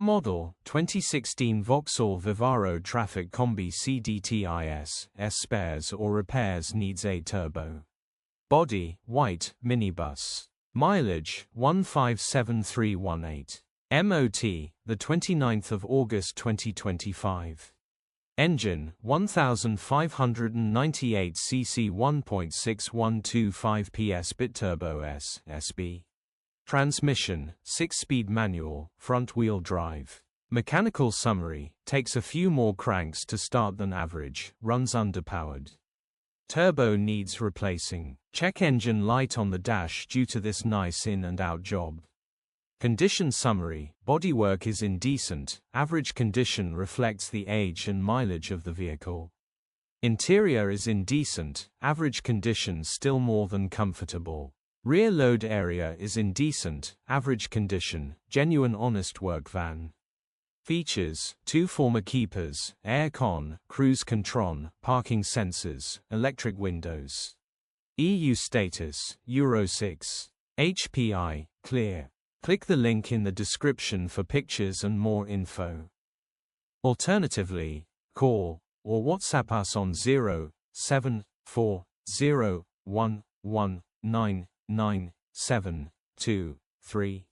Model 2016 Vauxhall Vivaro Trafic Combi Cdti S spares or repairs needs a turbo. Body white minibus. Mileage 157318. MOT the 29th of August 2025. Engine 1598 cc 1.6125 PS BITURBO S SB. Transmission 6-speed manual, front-wheel drive. Mechanical summary: takes a few more cranks to start than average, runs underpowered. Turbo needs replacing. Check engine light on the dash due to this nice in and out job. Condition summary: bodywork is indecent, average condition reflects the age and mileage of the vehicle. Interior is indecent, average condition still more than comfortable. Rear load area is indecent, average condition, genuine honest work van. Features: 2 former keepers, aircon, cruise control, parking sensors, electric windows. EU status, Euro 6. HPI, clear. Click the link in the description for pictures and more info. Alternatively, call or WhatsApp us on 07401199723.